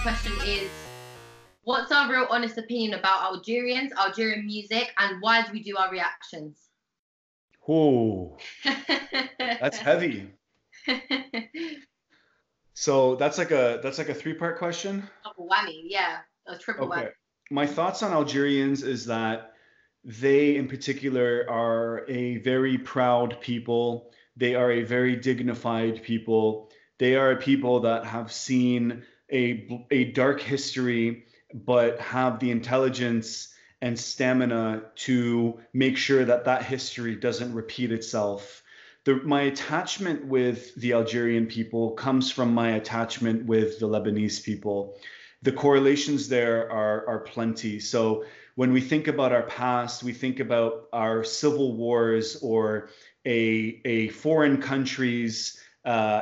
question is, what's our real honest opinion about Algerians, Algerian music, and why do we do our reactions? Oh, that's heavy. So that's like a three-part question. Double whammy, yeah, a triple whammy. My thoughts on Algerians is that they in particular are a very proud people. They are a very dignified people. They are a people that have seen a dark history, but have the intelligence and stamina to make sure that that history doesn't repeat itself. My attachment with the Algerian people comes from my attachment with the Lebanese people. The correlations there are plenty. So when we think about our past, we think about our civil wars or a foreign country's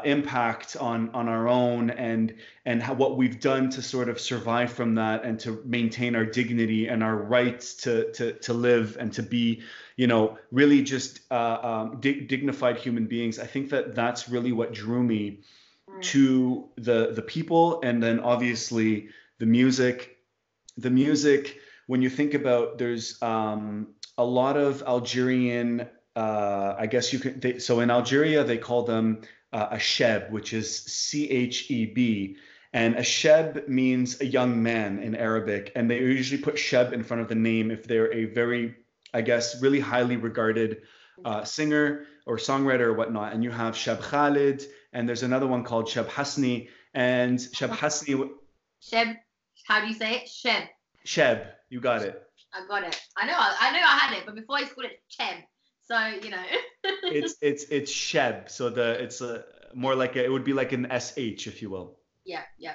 impact on our own, and what we've done to sort of survive from that and to maintain our dignity and our rights to live and to be, you know, really just dignified human beings. I think that that's really what drew me to the people, and then obviously the music. The music, when you think about, there's a lot of Algerian, I guess you could, so in Algeria they call them a Cheb, which is Cheb, and a Cheb means a young man in Arabic, and they usually put Cheb in front of the name if they're a very, I guess, really highly regarded singer or songwriter or whatnot. And you have Cheb Khalid, and there's another one called Cheb Hasni, and Cheb Hasni. Cheb, how do you say it? Cheb. Cheb, you got it. I got it. I know I had it, but before I called it Cheb. So, you know. it's Cheb. So it's more like it would be like an SH, if you will. Yeah, yeah.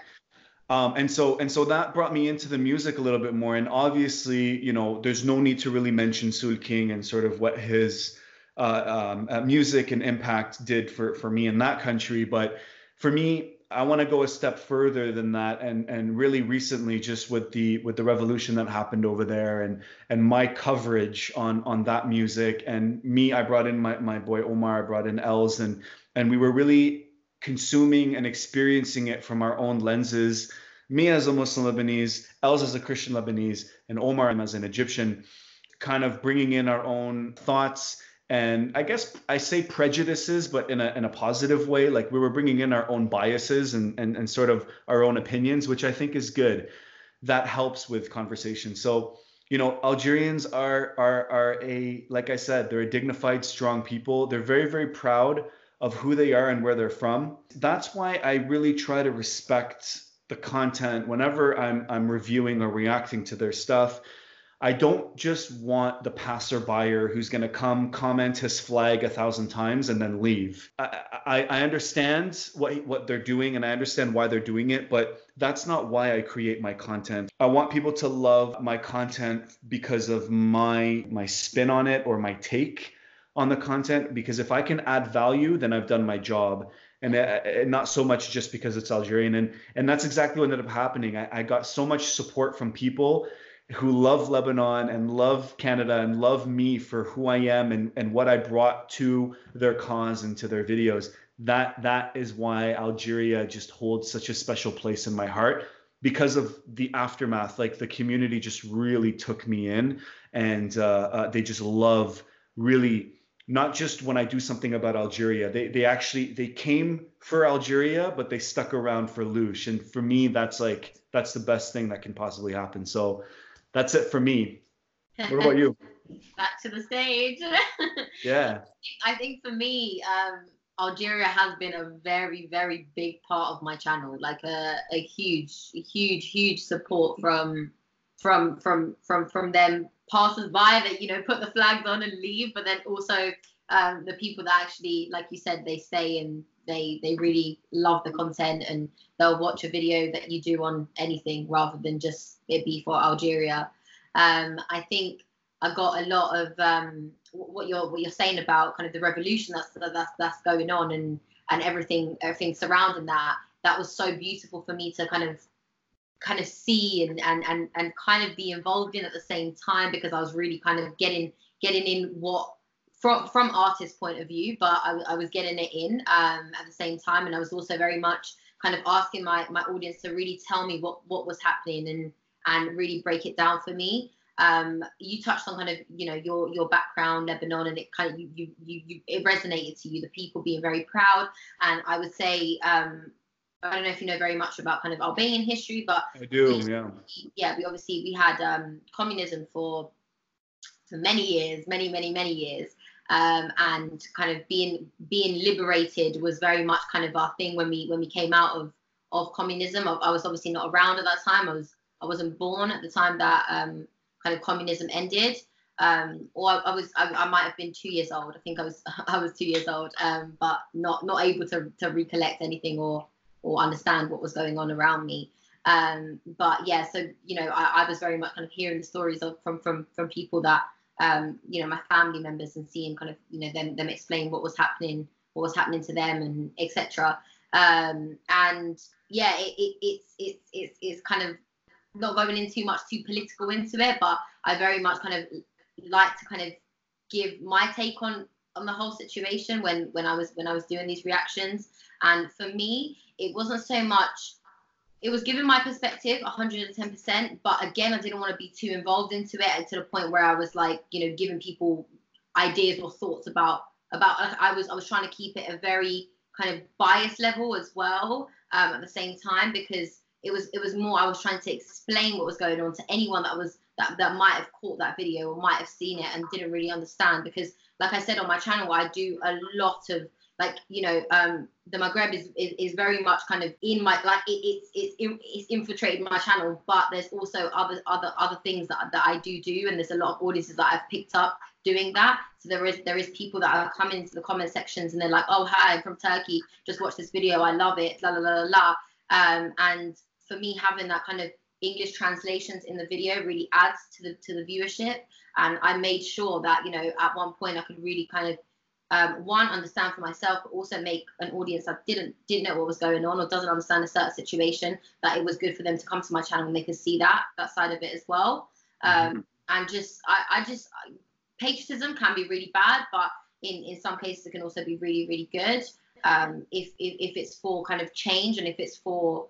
And so that brought me into the music a little bit more. And obviously, you know, there's no need to really mention Soolking and sort of what his music and impact did for me in that country. But for me, I want to go a step further than that, and really recently, just with the revolution that happened over there, and my coverage on that music, and me, I brought in my boy Omar, I brought in Els, and we were really consuming and experiencing it from our own lenses. Me as a Muslim Lebanese, Els as a Christian Lebanese, and Omar as an Egyptian, kind of bringing in our own thoughts. And I guess I say prejudices, but in a positive way. Like, we were bringing in our own biases and sort of our own opinions, which I think is good. That helps with conversation. So, you know, Algerians are a, like I said, they're a dignified, strong people. They're very, very proud of who they are and where they're from. That's why I really try to respect the content whenever I'm reviewing or reacting to their stuff. I don't just want the passerby who's going to come comment his flag 1,000 times and then leave. I understand what they're doing, and I understand why they're doing it, but that's not why I create my content. I want people to love my content because of my spin on it, or my take on the content, because if I can add value, then I've done my job. And not so much just because it's Algerian. And that's exactly what ended up happening. I got so much support from people who love Lebanon and love Canada and love me for who I am and what I brought to their cause and to their videos. That is why Algeria just holds such a special place in my heart, because of the aftermath. Like, the community just really took me in, and they just love, really, not just when I do something about Algeria. They came for Algeria, but they stuck around for Loush. And for me, that's the best thing that can possibly happen. So that's it for me. What about you? Back to the stage. Yeah. I think for me, Algeria has been a very, very big part of my channel. Like a huge support from them passers-by that, you know, put the flags on and leave, but then also the people that actually, like you said, they stay and they really love the content, and they'll watch a video that you do on anything rather than just it be for Algeria. I think I got a lot of what you're saying about kind of the revolution that's going on, and everything surrounding that. That was so beautiful for me to kind of see and kind of be involved in at the same time, because I was really kind of getting in what from artist point of view, but I was getting it in at the same time, and I was also very much kind of asking my audience to really tell me what was happening and really break it down for me. You touched on kind of, you know, your background, Lebanon, and it kind of it resonated to you, the people being very proud. And I would say, I don't know if you know very much about kind of Albanian history, but I do, yeah. We had communism for many years, many years. And kind of being liberated was very much kind of our thing when we came out of communism. I was obviously not around at that time. I wasn't born at the time that kind of communism ended. Or I might have been 2 years old. I think I was 2 years old, but not able to recollect anything or understand what was going on around me. But yeah, so you know, I was very much kind of hearing the stories from people that you know, my family members, and seeing kind of, you know, them explain what was happening to them, and etc. And yeah, it's kind of not going in too political into it, but I very much kind of like to kind of give my take on the whole situation when I was doing these reactions. And for me, it wasn't so much, it was giving my perspective 110%, but again, I didn't want to be too involved into it to the point where I was like, you know, giving people ideas or thoughts about I was trying to keep it a very kind of biased level as well, at the same time, because it was more, I was trying to explain what was going on to anyone that might have caught that video or might have seen it and didn't really understand. Because like I said on my channel, I do a lot of, like, you know, the Maghreb is very much kind of in my, like, it's infiltrated my channel, but there's also other things that I do, and there's a lot of audiences that I've picked up doing that. So there is people that are coming into the comment sections and they're like, oh hi, I'm from Turkey, just watch this video, I love it, la la la la. And for me, having that kind of English translations in the video really adds to the viewership. And I made sure that, you know, at one point I could really kind of one, understand for myself, but also make an audience that didn't know what was going on or doesn't understand a certain situation, that it was good for them to come to my channel and they could see that side of it as well. And just patriotism can be really bad, but in some cases it can also be really, really good. If it's for kind of change, and if it's for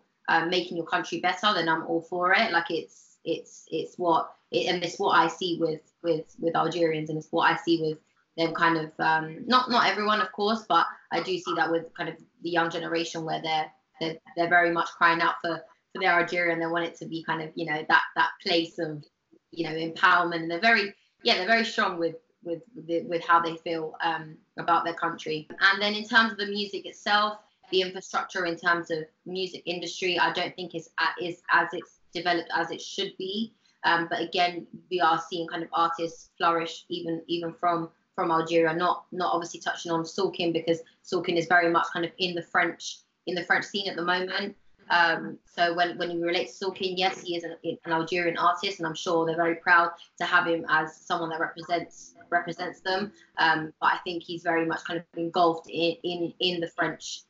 making your country better, then I'm all for it. Like it's what I see with Algerians, and it's what I see with them kind of, not everyone, of course, but I do see that with kind of the young generation, where they're very much crying out for their Algeria, and they want it to be kind of, you know, that place of, you know, empowerment. And they're very strong with how they feel about their country. And then in terms of the music itself, the infrastructure in terms of music industry, I don't think is as it's developed as it should be. But again, we are seeing kind of artists flourish even from Algeria, not obviously touching on Soolking, because Soolking is very much kind of in the French scene at the moment. So when you relate to Soolking, yes, he is an Algerian artist, and I'm sure they're very proud to have him as someone that represents them. But I think he's very much kind of engulfed in the French